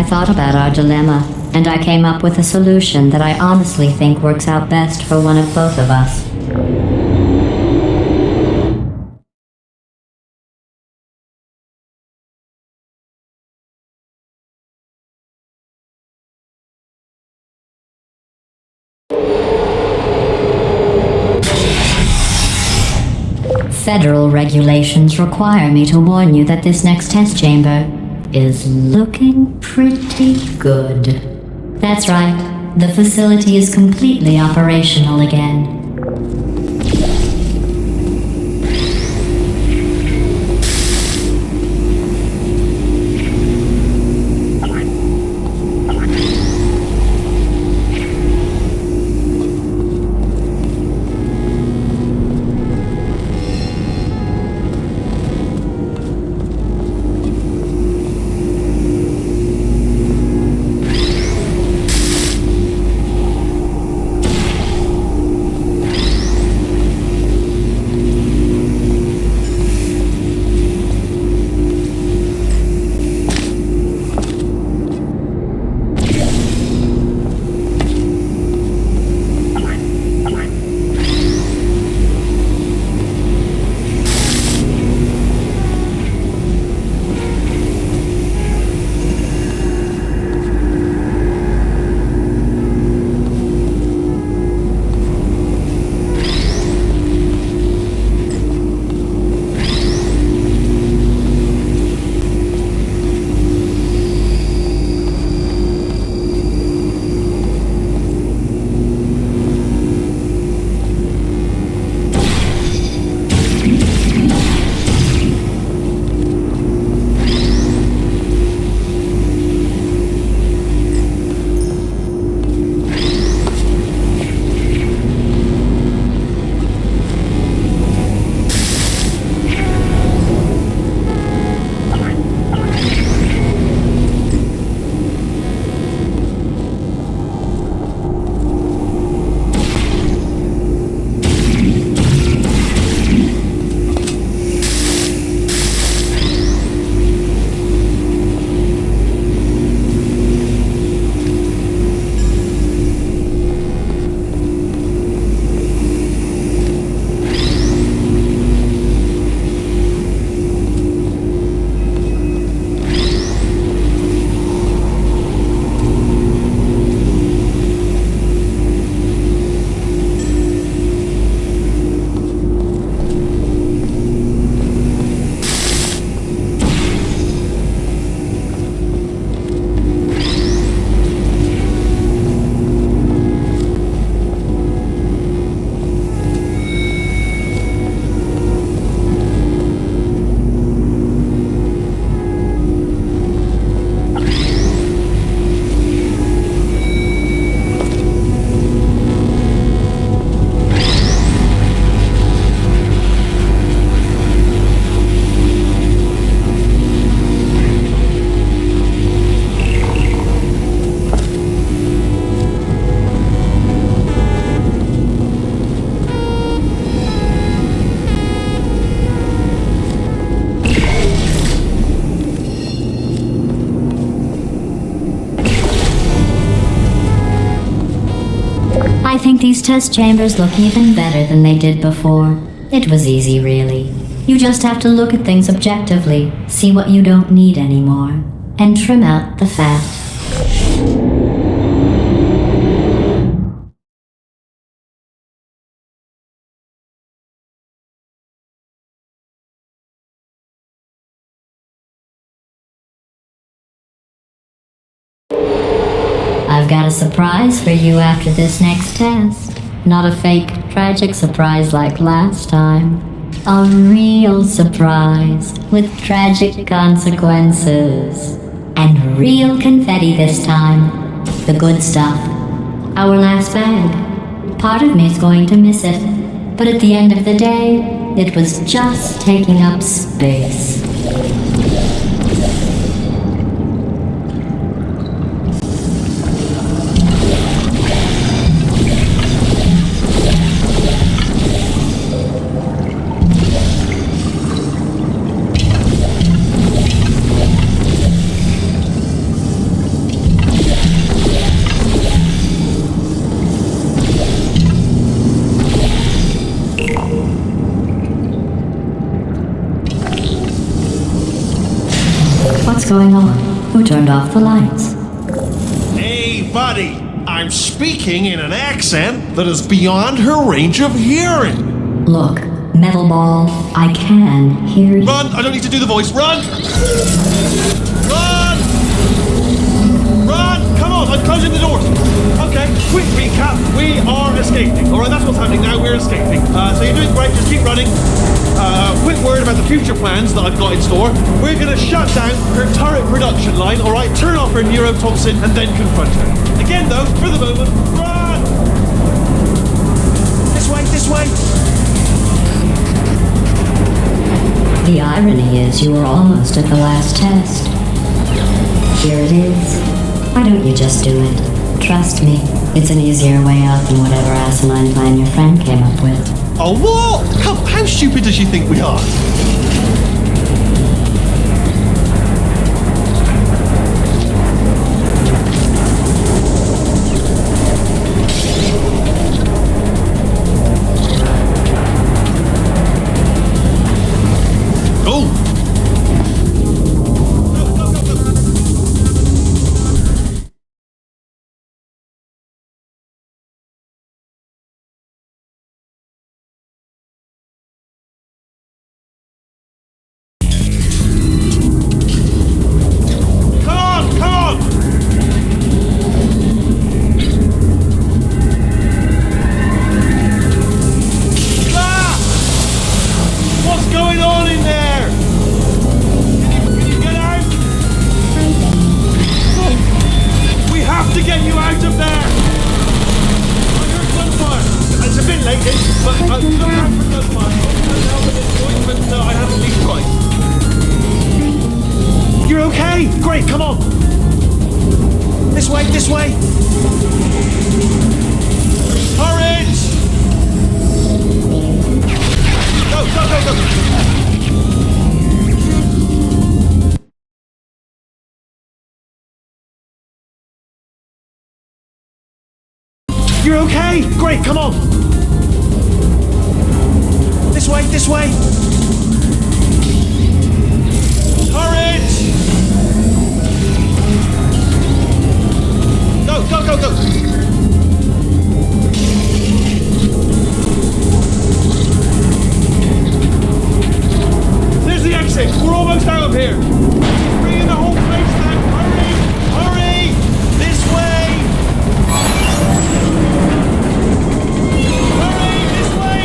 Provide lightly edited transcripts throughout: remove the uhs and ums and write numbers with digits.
thought about our dilemma, and I came up with a solution that I honestly think works out best for one of both of us. Federal regulations require me to warn you that this next test chamber is looking pretty good. That's right, the facility is completely operational again. I think these test chambers look even better than they did before. It was easy, really. You just have to look at things objectively, see what you don't need anymore, and trim out the fat. I've got a surprise for you after this next test. Not a fake, tragic surprise like last time. A real surprise with tragic consequences. And real confetti this time. The good stuff. Our last bag. Part of me's going to miss it. But at the end of the day, it was just taking up space. What's going on? Who turned off the lights? Hey, buddy. I'm speaking in an accent that is beyond her range of hearing. Look, Metal Ball, I can hear you. Run! I don't need to do the voice. Run! Run! Run! Come on, I'm closing the doors. Okay, quick recap. We are escaping. Alright, that's what's happening now. We're escaping. So you're doing great. Just keep running. Quick word about the future plans that I've got in store. We're going to shut down her turret production line, alright? Turn off her neurotoxin and then confront her. Again, though, for the moment, run! This way, this way. The irony is you were almost at the last test. Here it is. Why don't you just do it? Trust me, it's an easier way out than whatever asinine plan your friend came up with. Oh, what? How stupid does she think we are? You're okay? Great, come on! This way, this way! Hurry! Go, go, go, go! You're okay? Great, come on! This way, this way! Hurry! Go, go, go, go! There's the exit! We're almost out of here! Bring in the whole place down! Hurry! Hurry! This way! Hurry! This way!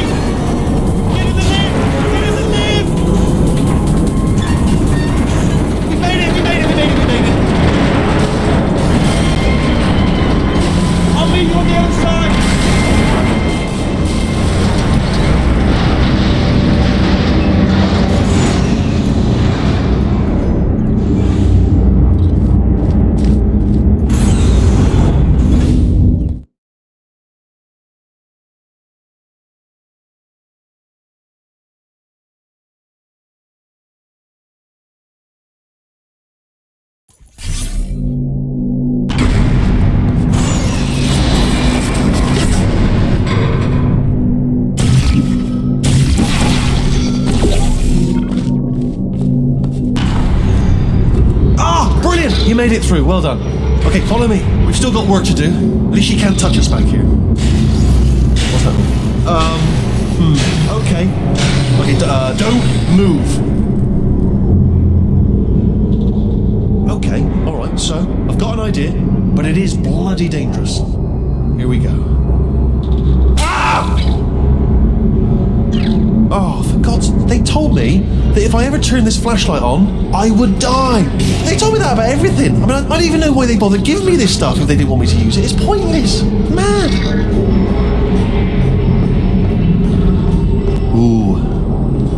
Get in the lift! Get in the lift! We made it! We made it! We made it! We made it! I'll meet you on the other side! You made it through, well done. Okay, follow me. We've still got work to do. At least she can't touch us back here. What's that mean? Okay. Okay, don't move. Okay, alright, so, I've got an idea, but it is bloody dangerous. Here we go. Ah! Oh, for God's... They told me that if I ever turned this flashlight on, I would die. They told me that about everything. I mean, I don't even know why they bothered giving me this stuff if they didn't want me to use it. It's pointless. Mad. Ooh.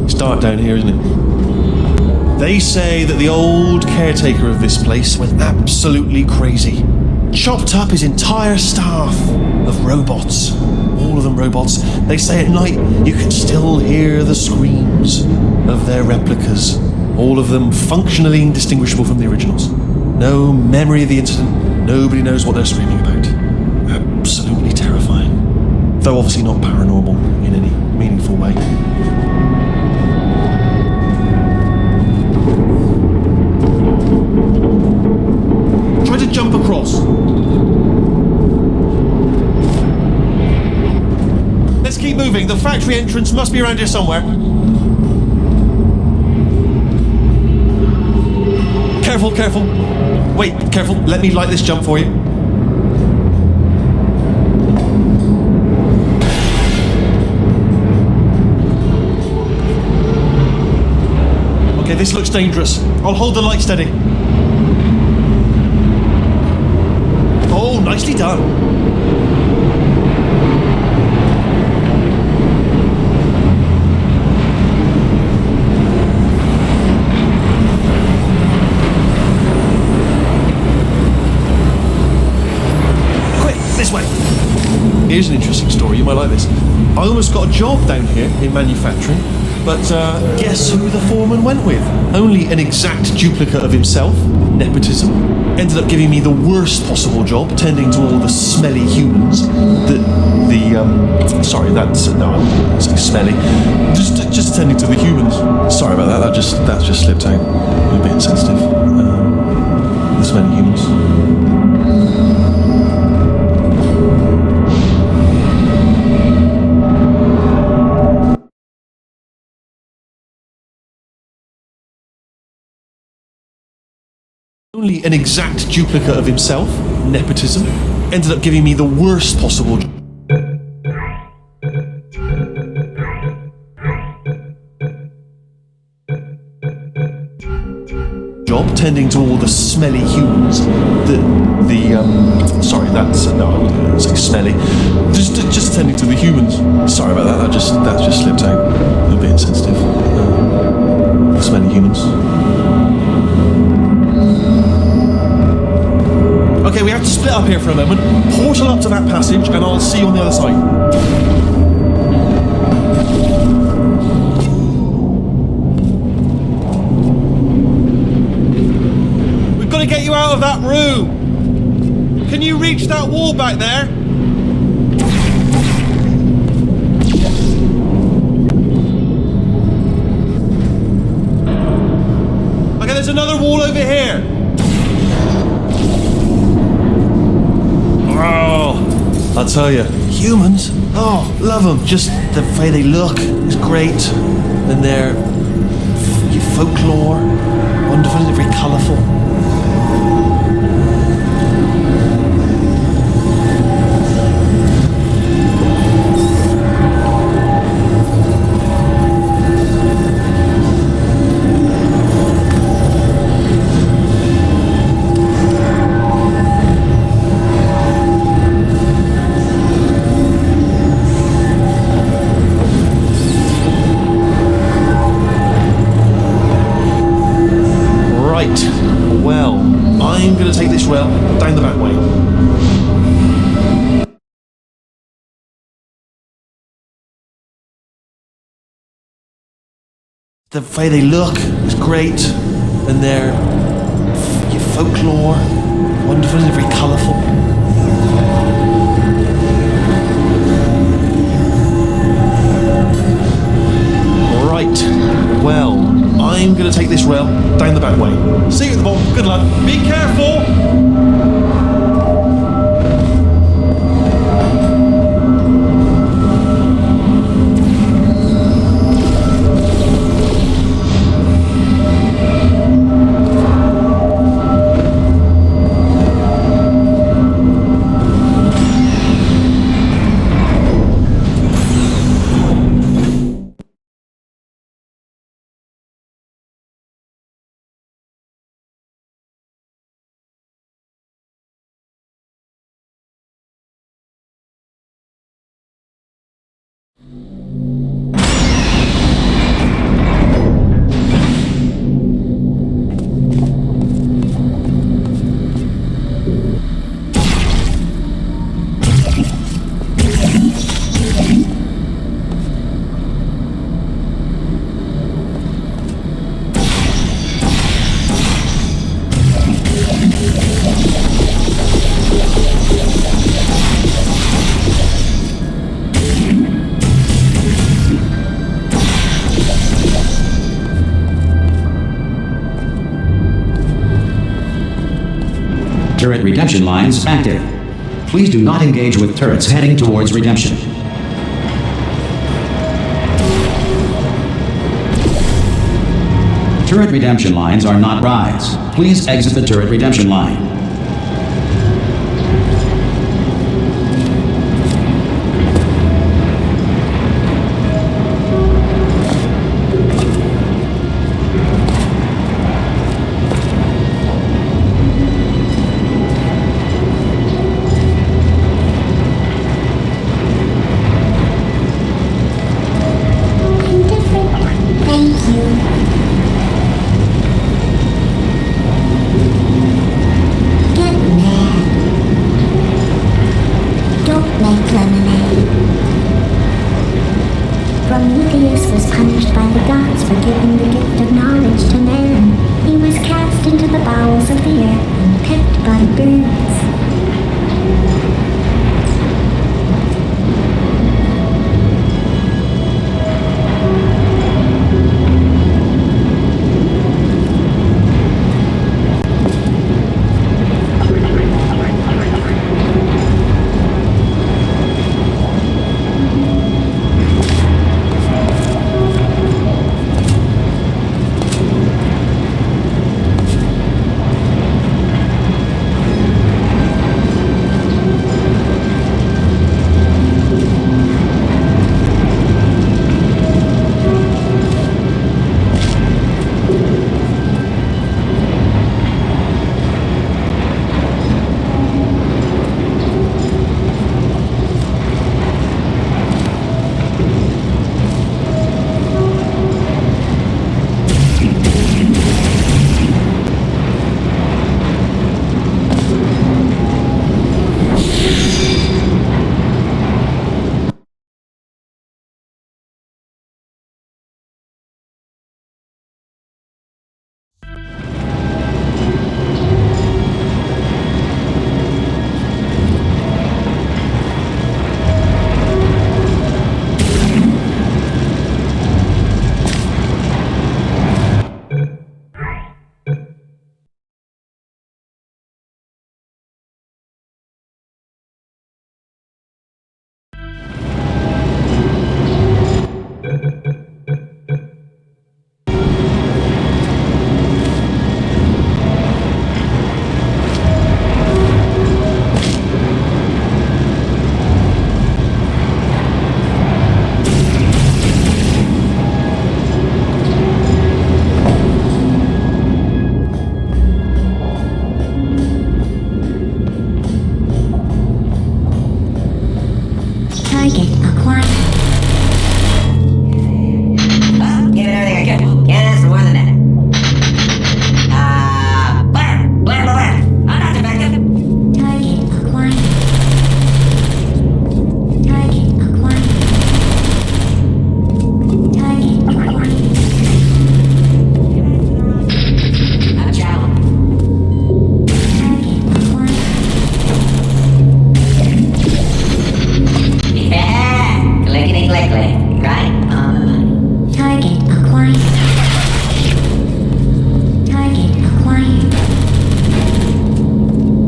It's dark down here, isn't it? They say that the old caretaker of this place went absolutely crazy. Chopped up his entire staff of robots. All of them robots. They say at night you can still hear the screams of their replicas. All of them functionally indistinguishable from the originals. No memory of the incident. Nobody knows what they're screaming about. Absolutely terrifying. Though obviously not paranormal in any meaningful way. moving. The factory entrance must be around here somewhere. Careful, careful. Wait, careful. Let me light this jump for you. Okay, this looks dangerous. I'll hold the light steady. Oh, nicely done. Here's an interesting story, you might like this. I almost got a job down here in manufacturing, but guess who the foreman went with? Only an exact duplicate of himself, nepotism. Ended up giving me the worst possible job, tending to all the smelly humans. Sorry, that's, no, it's smelly. Just tending to the humans. Sorry about that, that just slipped out. A bit insensitive. The smelly humans. Only an exact duplicate of himself, nepotism, ended up giving me the worst possible job, tending to all the smelly humans. Sorry, that's, no, it's smelly. Just tending to the humans. Sorry about that, that just slipped out. A bit insensitive. The smelly humans. Okay, we have to split up here for a moment. Portal up to that passage, and I'll see you on the other side. We've got to get you out of that room. Can you reach that wall back there? Okay, there's another wall over here. Oh, I'll tell you, humans, oh, love them. Just the way they look is great. And their folklore, wonderful, very colourful. Well, I'm going to take this rail down the back way. The way they look is great, and their folklore, wonderful and very colourful. Right, well, I'm going to take this rail down the back way. See you at the bottom. Good luck. Be careful! Turret redemption lines active. Please do not engage with turrets heading towards redemption. Turret redemption lines are not rides. Please exit the turret redemption line. Prometheus was punished by the gods for giving the gift of knowledge to man. He was cast into the bowels of the earth and pecked by birds. Target acquired. Give it everything I can. Can't ask for more than that. Blair. I'm not defective. Target acquired. Target acquired. Target acquired. I'm traveling. Target acquired. Yeah. Clickety-click-click. Right on the money. Target acquired. Target acquired.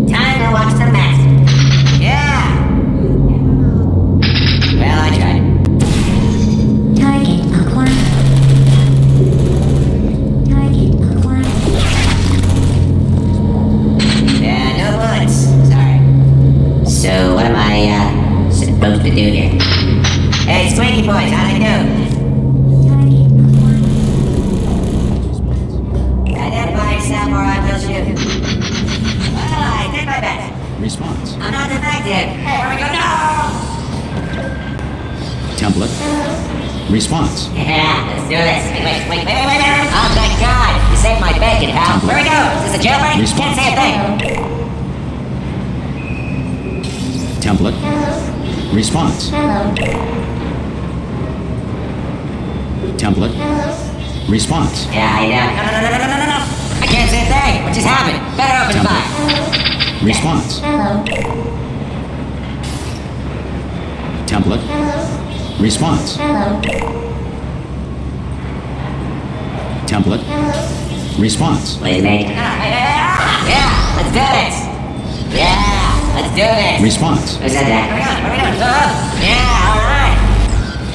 Time to watch the master. Yeah. Well, I tried. Target acquired. Target acquired. Yeah, no bullets. Sorry. So, what am I, supposed to do here? Hey, Squeaky Boys, how'd I do? Target acquired. Identify yourself or I will shoot. Well, I did my best. Response. I'm not defective. Hey, where we go? No! Template. Response. Yeah, let's do this. Wait. Oh, thank God. You saved my bacon, pal. Where we go? Is this a jailbreak? Response. Can't say a thing. Template. Response. Template. Response. Yeah, I know. No. I can't say a thing. What just happened? Better open fire. Response. Template. Response. Template. Response. Please, mate. Yeah, let's do this. Yeah, let's do this. Response. Who said that? Where we going? Yeah, all right.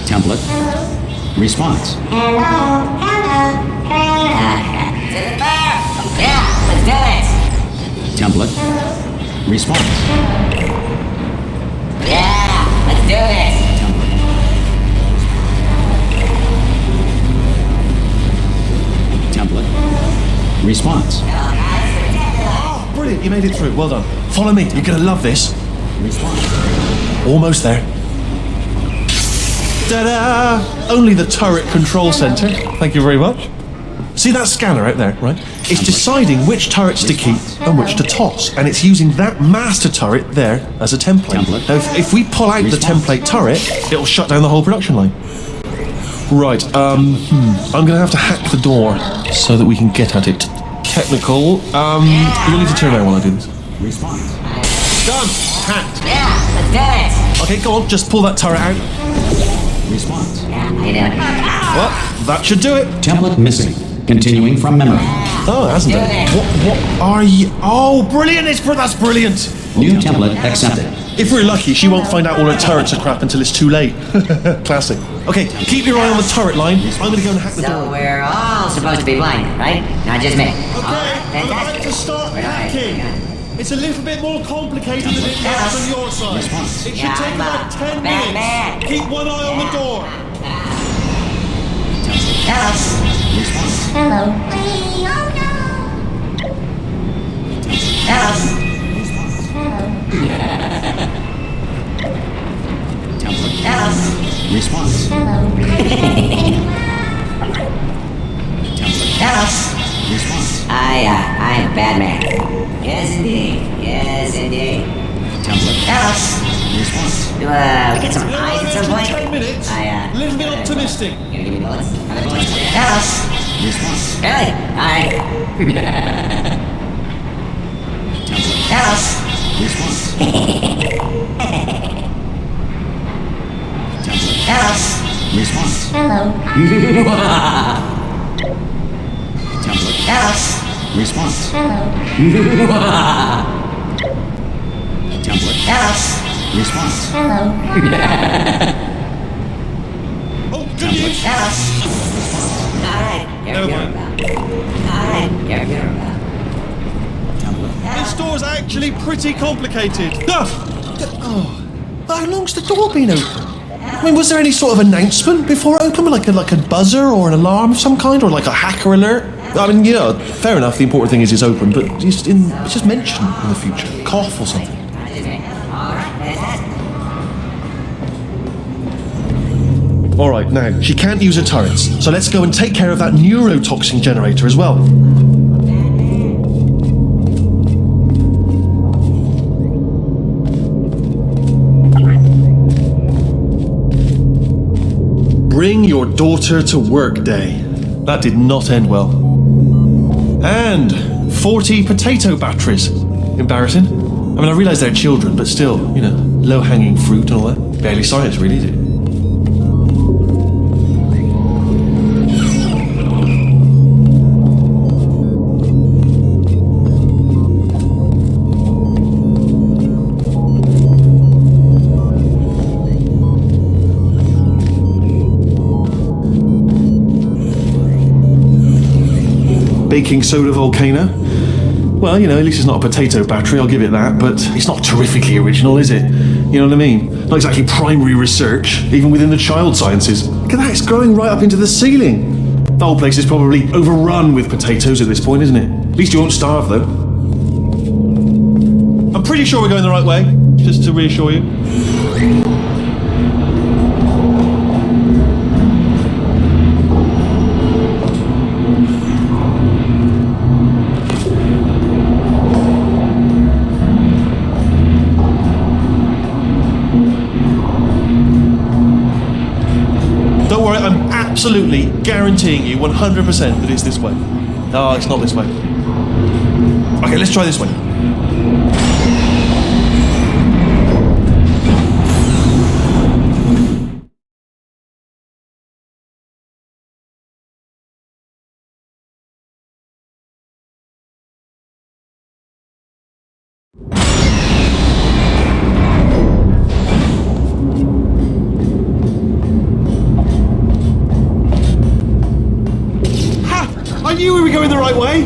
Template. Response. Hello. Uh, Template. Response. Yeah, let's do this. Template. Response. Oh, brilliant, you made it through. Well done. Follow me, you're gonna love this. Response. Almost there. Ta-da! Only the turret control center. Thank you very much. See that scanner out there, right? It's deciding which turrets to keep and which to toss, and it's using that master turret there as a template. Now, if we pull out the template turret, it'll shut down the whole production line. Right, I'm gonna have to hack the door so that we can get at it. Technical, you'll need to turn around while I do this. Response. Done! Hacked. Yeah, let's do this. Okay, go on, just pull that turret out. Response. Yeah, how you doing? Well, that should do it. Template missing. Continuing from memory. Oh, it hasn't done it. What are you? Oh, brilliant! That's brilliant! New template accepted. If we're lucky, she won't find out all her turrets are crap until it's too late. Classic. Okay, keep your eye on the turret line. I'm gonna go and hack the So door. we're all supposed to be blind, right? Not just me. Okay, I'm about to start hacking. It's a little bit more complicated than it looks on your side. Response. It should Yeah, take I'm about 10 Batman. minutes. Keep one eye on the door. Hello. Response. Hello. Wait, oh Hello. Template. Hello. Response. no. Hello. Template. Hello. Response. I'm Batman. Yes, indeed. Yes, indeed. Template. Hello. Response. Do we get some eyes at some point? 10 minutes. I, A little bit optimistic. You gonna give me bullets? Are there bullets? Hello. Response. Really? Alright. Template. Hello. Response. Template. Hello. Response. Hello. Template. Hello. Response. Hello. Template. Hello. Response. Hello. Oh, good news. Hello. Alright. Never mind. Alright. You're Template. This door's actually pretty complicated. Oh, how long's the door been open? I mean, was there any sort of announcement before it opened, like a buzzer or an alarm of some kind, or like a hacker alert? I mean, yeah, fair enough. The important thing is it's open, but it's just mentioned in the future, cough or something. All right, now she can't use her turrets, so let's go and take care of that neurotoxin generator as well. Bring your daughter to work day. That did not end well. And 40 potato batteries. Embarrassing. I mean, I realise they're children, but still, low-hanging fruit and all that. Barely science, really, is it? Baking soda volcano. Well, at least it's not a potato battery, I'll give it that, but it's not terrifically original, is it? You know what I mean? Not exactly primary research, even within the child sciences. Look at that, it's growing right up into the ceiling. The whole place is probably overrun with potatoes at this point, isn't it? At least you won't starve, though. I'm pretty sure we're going the right way, just to reassure you. Don't worry, I'm absolutely guaranteeing you 100% that it's this way. Oh, it's not this way. Okay, let's try this way. I knew we were going the right way.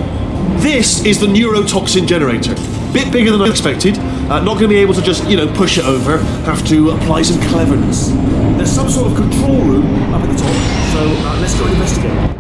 This is the neurotoxin generator. Bit bigger than I expected. Not going to be able to just, push it over. Have to apply some cleverness. There's some sort of control room up at the top, so let's go and investigate.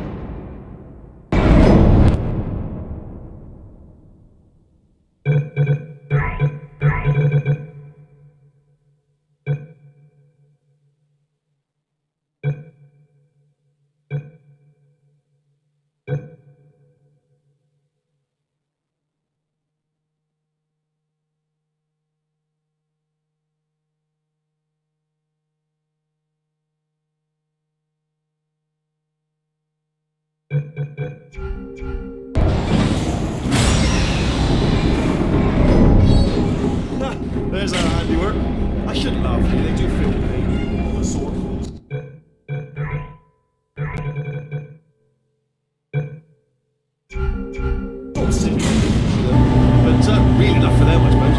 There's our handiwork. I shouldn't laugh at you, they do feel pain. The sword calls. Sort of syndrome, but really enough for them, I suppose.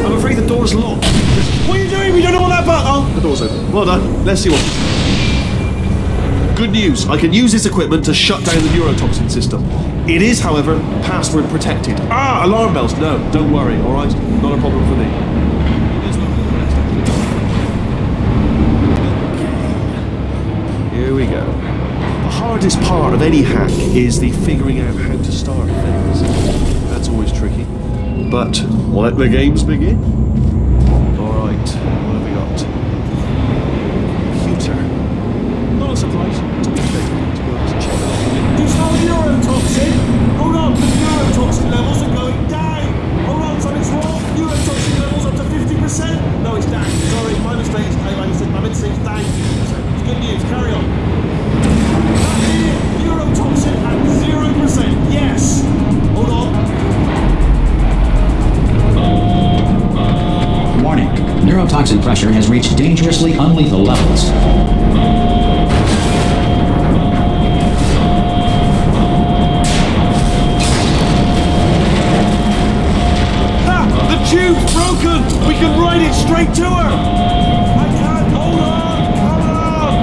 I'm afraid the door's locked. What are you doing? We don't know what that button. Oh, the door's open. Well done. Let's see what. Good news. I can use this equipment to shut down the neurotoxin system. It is, however, password protected. Alarm bells. No, don't worry. All right, not a problem for me. Here we go. The hardest part of any hack is the figuring out how to start things. That's always tricky. But let the games begin. Alright, what have we got? Computer. Not a surprise. To be fair, to go and check it out. You stole neurotoxin! Hold on, the neurotoxin levels are going down! Hold on, something's wrong! Neurotoxin levels up to 50%! No, it's down. Sorry, my mistake. Like I said, my mistake is down 50%. It's good news, carry on. Neurotoxin at 0%. Yes! Hold on. Warning. Neurotoxin pressure has reached dangerously unlethal levels. The tube's broken! We can ride it straight to her! I can't! Hold on! Come on!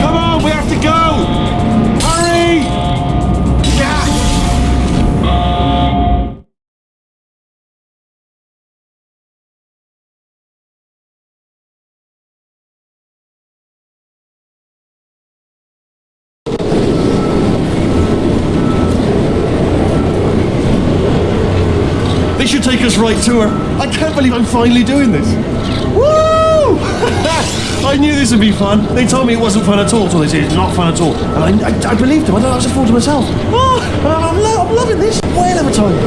Come on, we have to go! Hurry! Yeah! This should take us right to her. I can't believe I'm finally doing this. Woo! I knew this would be fun. They told me it wasn't fun at all, so they said it's not fun at all. And I believed them. I thought I was a fool to myself. Oh, I'm loving this. Whale of a time.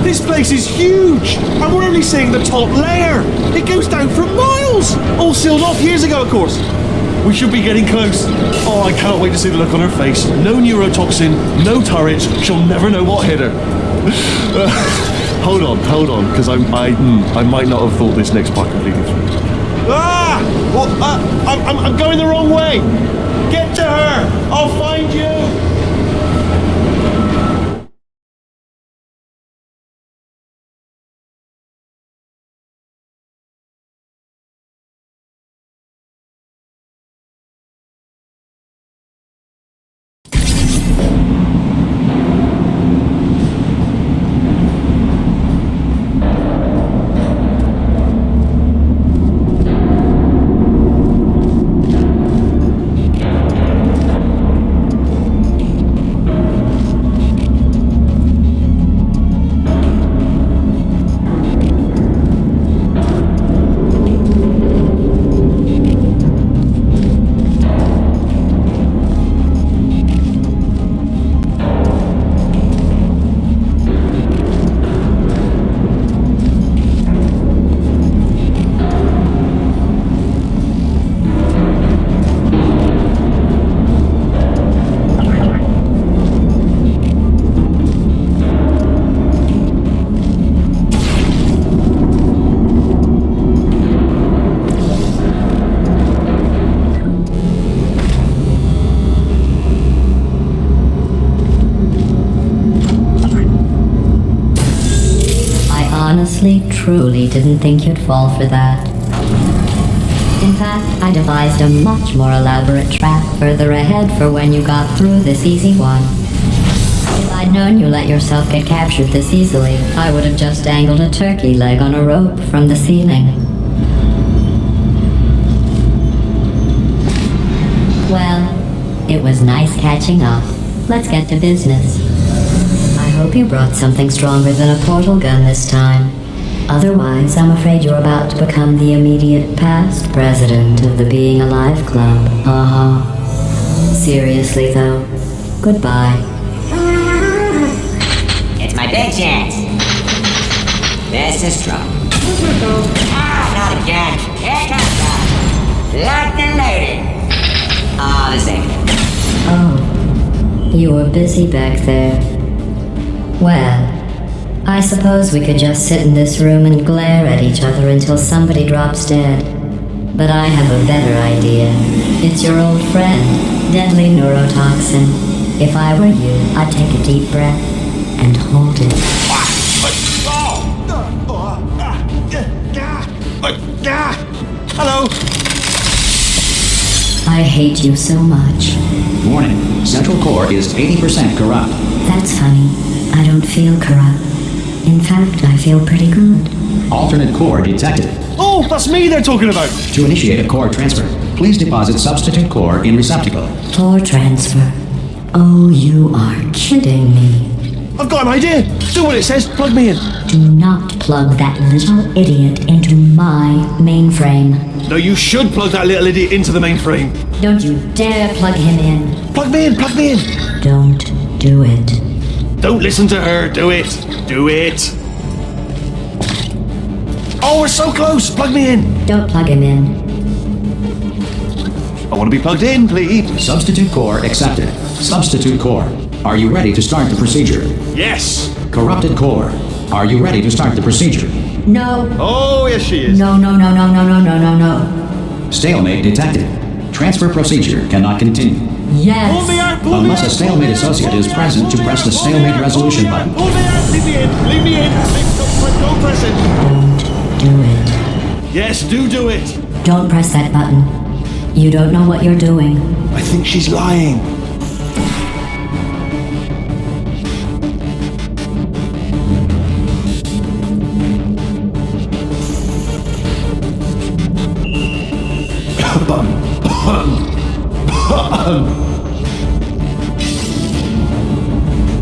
This place is huge, and we're only seeing the top layer. It goes down for miles. All sealed off years ago, of course. We should be getting close. Oh, I can't wait to see the look on her face. No neurotoxin, no turrets. She'll never know what hit her. Hold on, because I might not have thought this next part completely through. I'm going the wrong way. Get to her. I'll find you. truly didn't think you'd fall for that. In fact, I devised a much more elaborate trap further ahead for when you got through this easy one. If I'd known you let yourself get captured this easily, I would have just dangled a turkey leg on a rope from the ceiling. Well, it was nice catching up. Let's get to business. I hope you brought something stronger than a portal gun this time. Otherwise, I'm afraid you're about to become the immediate past president of the Being Alive Club. Seriously, though, goodbye. It's my big chance. This is trouble. Not again. Here comes trouble. Locked and loaded. The same. Oh, you were busy back there. Well, I suppose we could just sit in this room and glare at each other until somebody drops dead. But I have a better idea. It's your old friend, deadly neurotoxin. If I were you, I'd take a deep breath and hold it. Hello. I hate you so much. Warning, Central Core is 80% corrupt. That's funny. I don't feel corrupt. In fact, I feel pretty good. Alternate core detected. Oh, that's me they're talking about. To initiate a core transfer, please deposit substitute core in receptacle. Core transfer. Oh, you are kidding me. I've got an idea. Do what it says. Plug me in. Do not plug that little idiot into my mainframe. No, you should plug that little idiot into the mainframe. Don't you dare plug him in. Plug me in. Plug me in. Don't do it. Don't listen to her. Do it. Do it. Oh, we're so close. Plug me in. Don't plug him in. I want to be plugged in, please. Substitute core accepted. Substitute core, are you ready to start the procedure? Yes. Corrupted core, are you ready to start the procedure? No. Oh, yes, she is. No, no, no, no, no, no, no, no, no. Stalemate detected. Transfer procedure cannot continue. Yes. Pull me out. Pull me Unless out. a stalemate associate is present to press the stalemate resolution button. Pull me out. Leave me in. Leave me in. Don't press it. Don't do it. Yes, do it. Don't press that button. You don't know what you're doing. I think she's lying.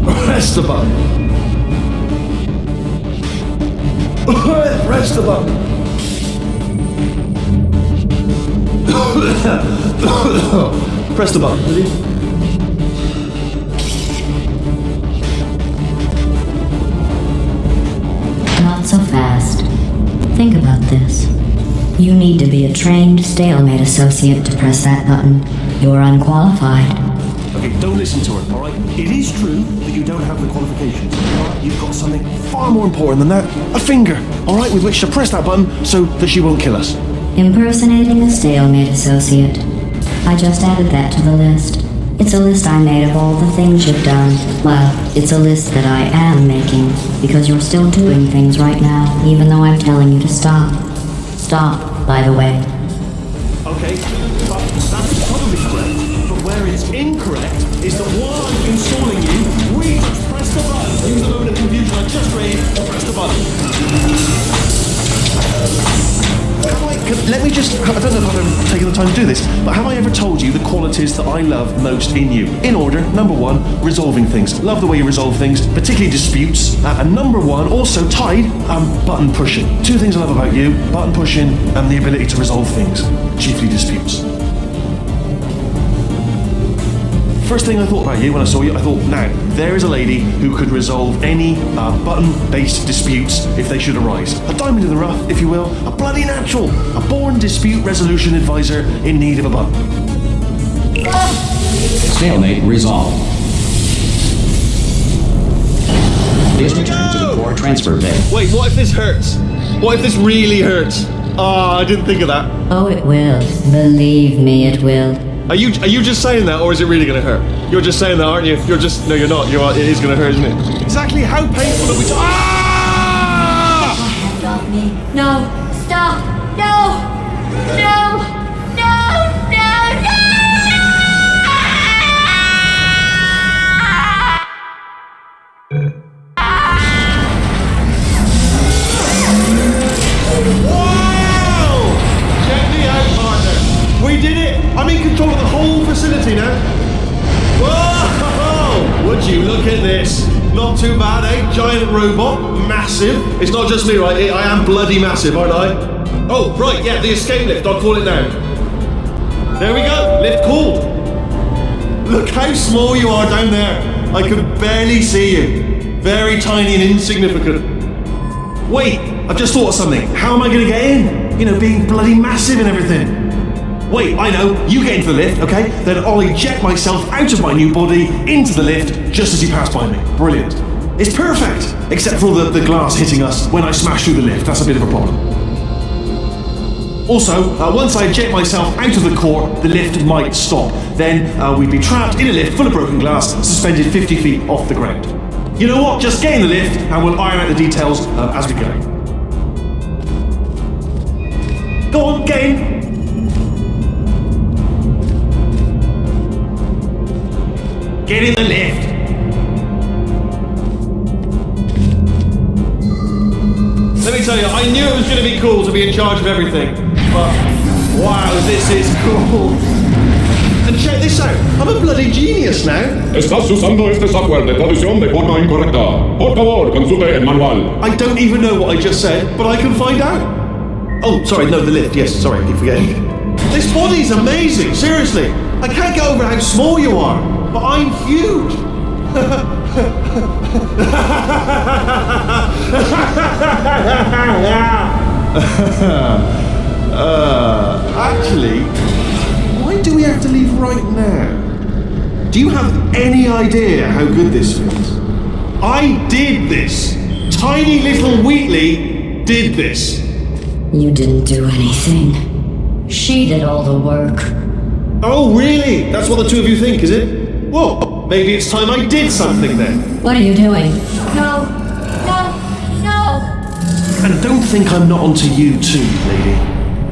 Press the button. Press the button. Press the button, will you? Not so fast. Think about this. You need to be a trained stalemate associate to press that button. You're unqualified. Okay, don't listen to her, alright? It is true that you don't have the qualifications. But you've got something far more important than that. A finger, alright, with which to press that button so that she won't kill us. Impersonating a stalemate associate. I just added that to the list. It's a list I made of all the things you've done. Well, it's a list that I am making, because you're still doing things right now, even though I'm telling you to stop. Stop, by the way. Okay, but that's probably correct. But where it's incorrect is that while I'm installing you, we just press the button. Use the moment of confusion I just raised to press the button. Let me just, I don't know if I've ever taken the time to do this, but have I ever told you the qualities that I love most in you? In order, number one, resolving things. Love the way you resolve things, particularly disputes. And number one, also tied, button pushing. Two things I love about you, button pushing and the ability to resolve things, chiefly disputes. First thing I thought about you when I saw you, I thought, now, there is a lady who could resolve any button-based disputes if they should arise. A diamond in the rough, if you will, a bloody natural, a born dispute resolution advisor in need of a button. Stalemate resolved. Please return to the core transfer bay. Wait, what if this hurts? What if this really hurts? Ah, I didn't think of that. Oh, it will. Believe me, it will. Are you just saying that, or is it really going to hurt? You're just saying that, aren't you? No, you're not. It is going to hurt, isn't it? Exactly how painful are we Ah! me. No, stop! No! No! No! No! No! Wow! Check me out, partner. We did it! I'm in control of the whole facility now. Whoa! Would you look at this? Not too bad, eh? Giant robot, massive. It's not just me, right? I am bloody massive, aren't I? Oh, right, yeah, the escape lift. I'll call it now. There we go. Lift called. Look how small you are down there. I could barely see you. Very tiny and insignificant. Wait, I've just thought of something. How am I going to get in? You know, being bloody massive and everything. Wait, I know. You get into the lift, okay? Then I'll eject myself out of my new body into the lift just as you pass by me. Brilliant. It's perfect, except for the glass hitting us when I smash through the lift. That's a bit of a problem. Also, once I eject myself out of the core, the lift might stop. Then we'd be trapped in a lift full of broken glass, suspended 50 feet off the ground. You know what? Just get in the lift and we'll iron out the details as we go. Go on, get in. Get in the lift. Let me tell you, I knew it was going to be cool to be in charge of everything. But, wow, this is cool. And check this out, I'm a bloody genius now. Estás usando este software de traducción de forma incorrecta. Por favor, consulte el manual. I don't even know what I just said, but I can find out. Oh, sorry, no, the lift, yes, sorry, I keep forgetting. This body's amazing, seriously. I can't get over how small you are, but I'm huge. Actually, why do we have to leave right now? Do you have any idea how good this feels? I did this. Tiny little Wheatley did this. You didn't do anything. She did all the work. Oh, really? That's what the two of you think, is it? Well, maybe it's time I did something then. What are you doing? No! No! No! And don't think I'm not onto you too, lady.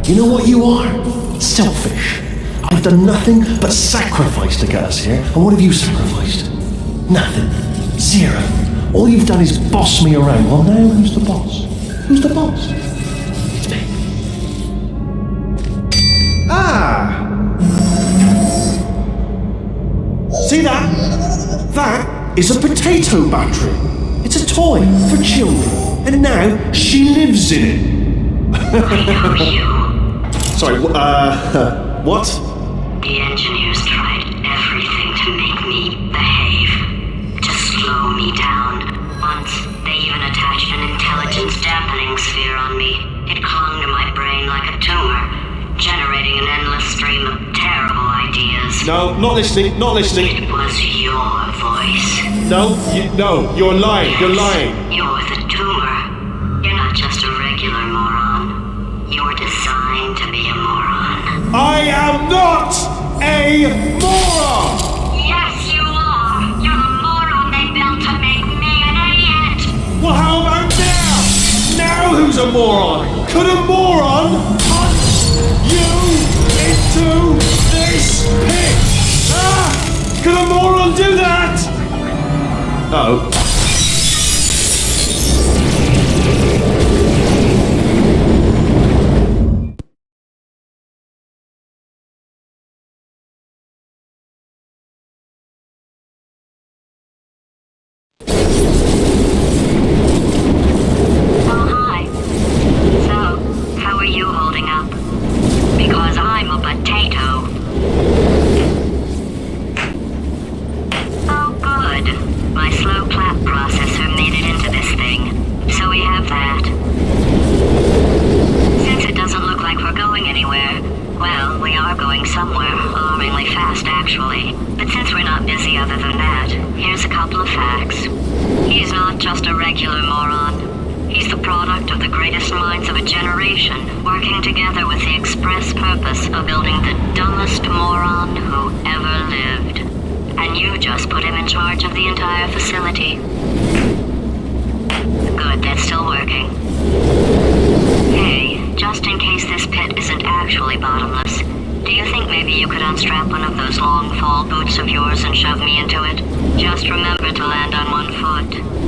You know what you are? Selfish. I've done nothing but sacrifice to get us here. And what have you sacrificed? Nothing. Zero. All you've done is boss me around. Well, now who's the boss? Who's the boss? It's me. Ah! See that? That is a potato battery. It's a toy for children. And now she lives in it. Sorry, what? The engineers tried everything to make me behave, to slow me down. Once, they even attached an intelligence dampening sphere on me. It clung to my brain like a tumor, generating an endless stream of terrible ideas. No, not listening, not listening. It was your voice. No, you're lying, you're lying. You're the tumor. You're not just a regular moron. You're designed to be a moron. I am not a moron! Yes, you are! You're the moron they built to make me an idiot! Well, how about now? Now who's a moron? Could a moron punch you into this pit? Ah! Could a moron do that? Uh-oh. Good, that's still working. Hey, just in case this pit isn't actually bottomless, do you think maybe you could unstrap one of those long fall boots of yours and shove me into it? Just remember to land on one foot.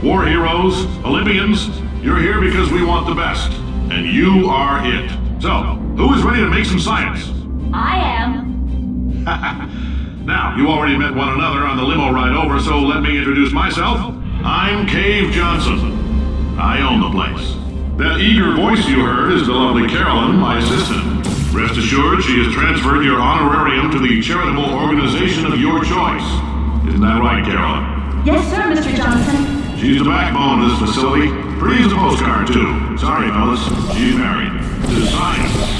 War heroes, Olympians, you're here because we want the best. And you are it. So, who is ready to make some science? I am. Now, you already met one another on the limo ride over, so let me introduce myself. I'm Cave Johnson. I own the place. That eager voice you heard is the lovely Carolyn, my assistant. Rest assured, she has transferred your honorarium to the charitable organization of your choice. Isn't that right, Carolyn? Yes, sir, Mr. Johnson. She's the backbone of this facility. Pretty as a postcard, too. Sorry, fellas. She's married. To science.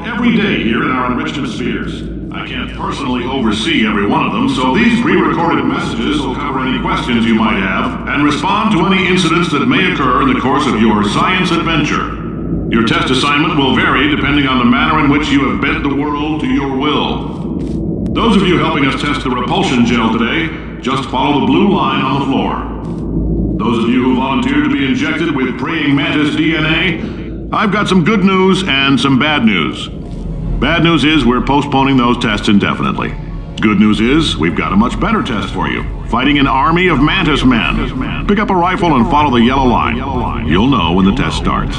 Every day here in our enrichment spheres. I can't personally oversee every one of them, so these pre-recorded messages will cover any questions you might have and respond to any incidents that may occur in the course of your science adventure. Your test assignment will vary depending on the manner in which you have bent the world to your will. Those of you helping us test the repulsion gel today, just follow the blue line on the floor. Those of you who volunteered to be injected with praying mantis DNA, I've got some good news and some bad news. Bad news is we're postponing those tests indefinitely. Good news is we've got a much better test for you. Fighting an army of mantis men. Pick up a rifle and follow the yellow line. You'll know when the test starts.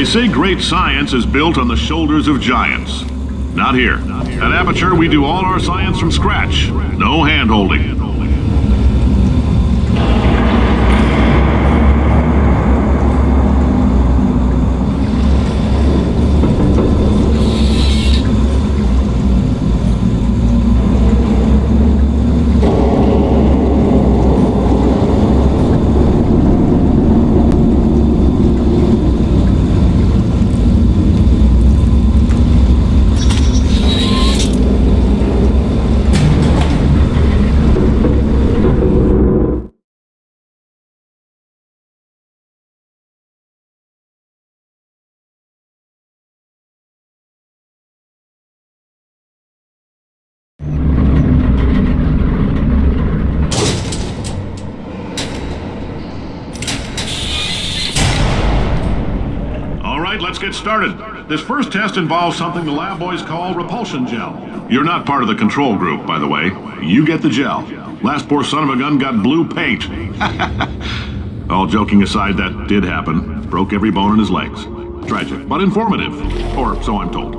say great science is built on the shoulders of giants. Not here. At Aperture, we do all our science from scratch. No hand-holding. Let's get started. This first test involves something the lab boys call repulsion gel. You're not part of the control group, by the way. You get the gel. Last poor son of a gun got blue paint. All joking aside, that did happen. Broke every bone in his legs. Tragic, but informative. Or so I'm told.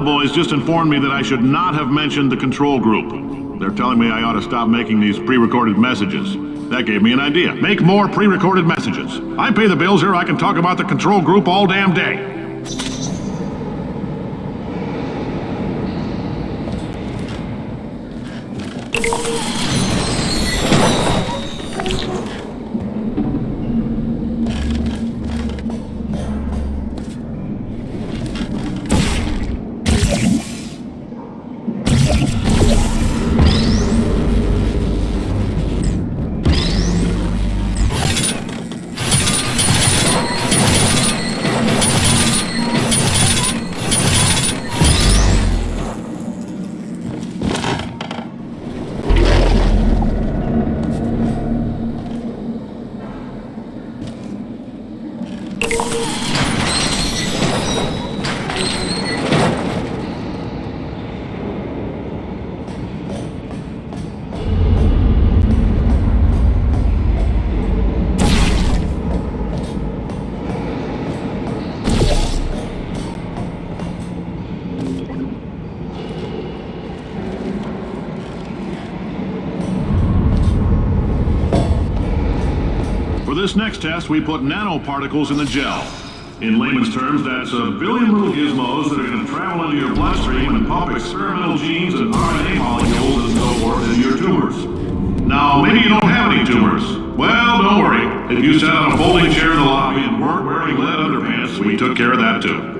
Boys just informed me that I should not have mentioned the control group. They're telling me I ought to stop making these pre-recorded messages. That gave me an idea. Make more pre-recorded messages. I pay the bills here, I can talk about the control group all damn day. For this next test, we put nanoparticles in the gel. In layman's terms, that's a billion little gizmos that are going to travel into your bloodstream and pump experimental genes and RNA molecules and so forth into your tumors. Now, maybe you don't have any tumors. Well, don't worry. If you sat on a folding chair in the lobby and weren't wearing lead underpants, we took care of that too.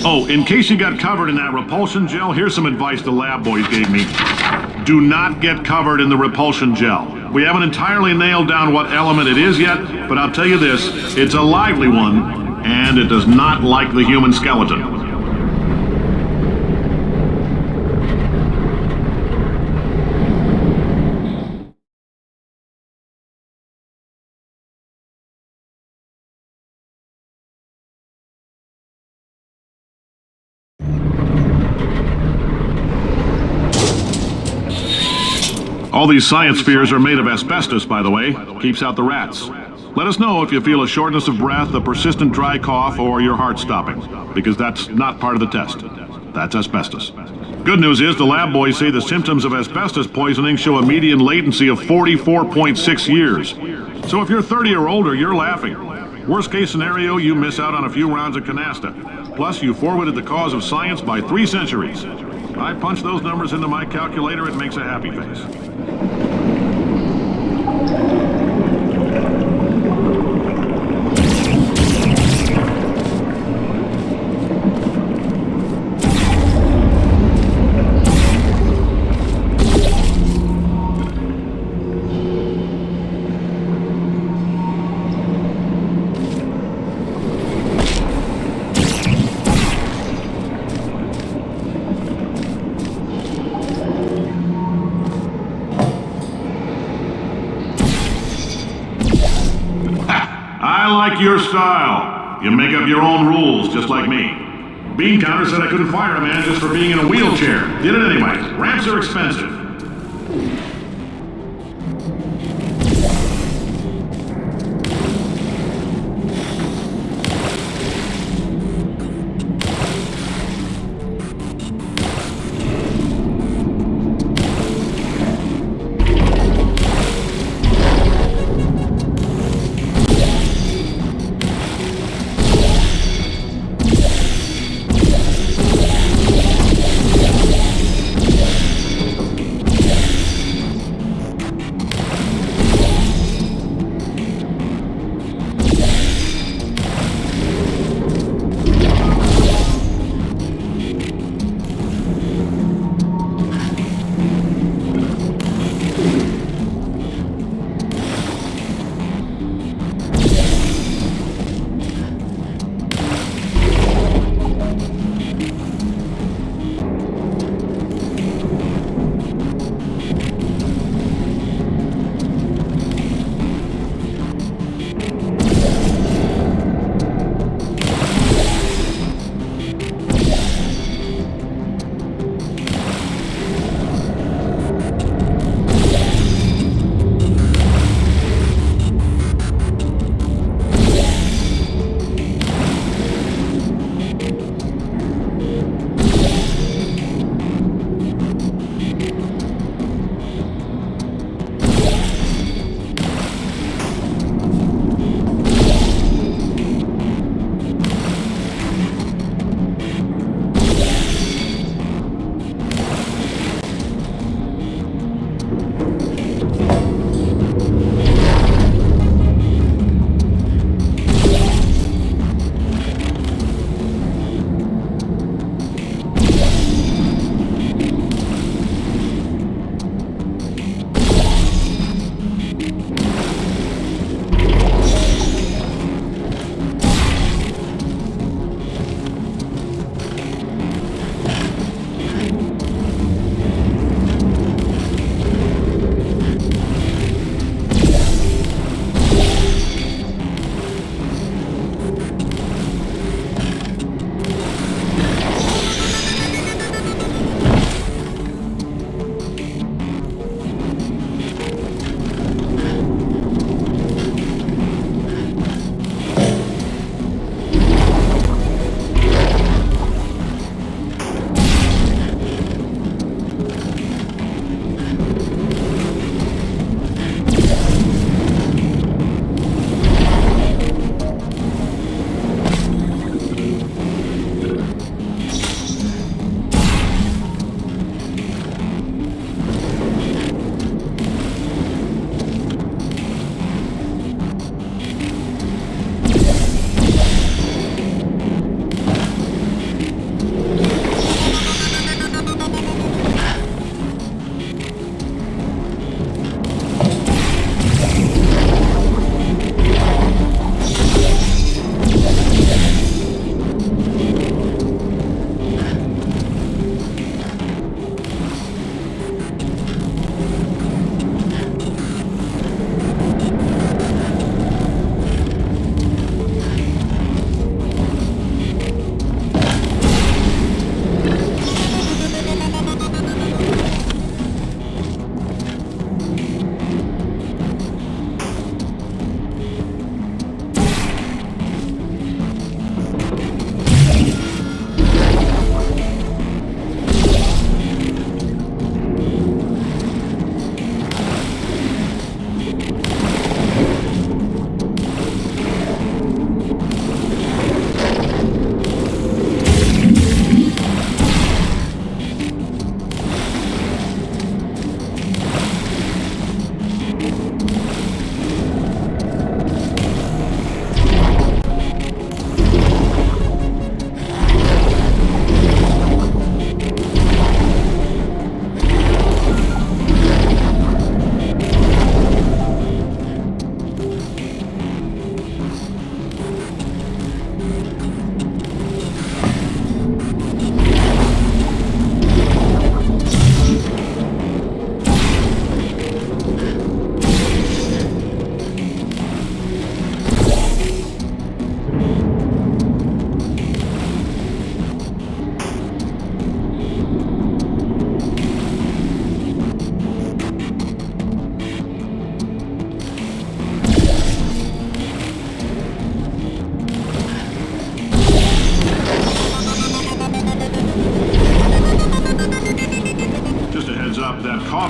Oh, in case you got covered in that repulsion gel, here's some advice the lab boys gave me. Do not get covered in the repulsion gel. We haven't entirely nailed down what element it is yet, but I'll tell you this, it's a lively one, and it does not like the human skeleton. All these science spheres are made of asbestos, by the way. Keeps out the rats. Let us know if you feel a shortness of breath, a persistent dry cough, or your heart stopping, because that's not part of the test. That's asbestos. Good news is the lab boys say the symptoms of asbestos poisoning show a median latency of 44.6 years. So if you're 30 or older, you're laughing. Worst case scenario, you miss out on a few rounds of canasta. Plus, you forwarded the cause of science by 3 centuries. I punch those numbers into my calculator, it makes a happy face. I like your style. You make up your own rules, just like me. Bean Counter said I couldn't fire a man just for being in a wheelchair. Did it anyway. Ramps are expensive.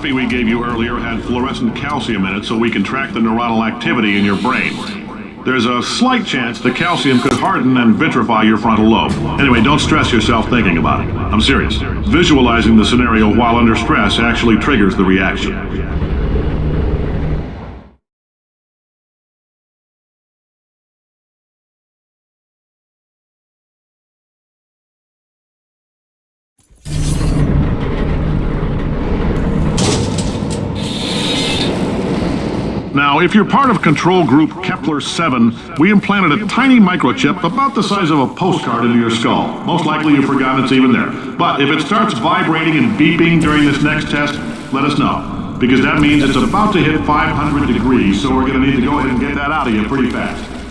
coffee we gave you earlier had fluorescent calcium in it so we can track the neuronal activity in your brain. There's a slight chance the calcium could harden and vitrify your frontal lobe. Anyway, don't stress yourself thinking about it. I'm serious. Visualizing the scenario while under stress actually triggers the reaction. Now, if you're part of control group Kepler-7, we implanted a tiny microchip about the size of a postcard into your skull. Most likely you've forgotten it's even there. But if it starts vibrating and beeping during this next test, let us know. Because that means it's about to hit 500 degrees, so we're going to need to go ahead and get that out of you pretty fast.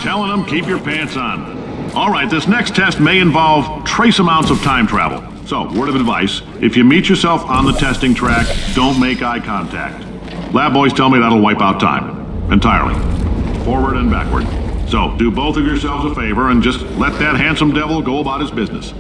Telling them, keep your pants on. All right, this next test may involve trace amounts of time travel. So, word of advice, if you meet yourself on the testing track, don't make eye contact. Lab boys tell me that'll wipe out time. Entirely. Forward and backward. So, do both of yourselves a favor and just let that handsome devil go about his business.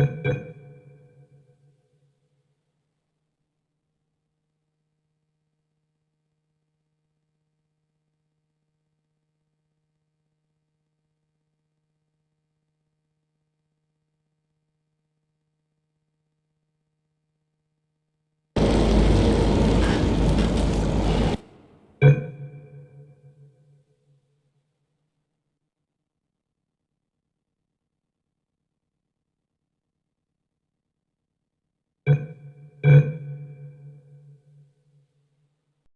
Johnson.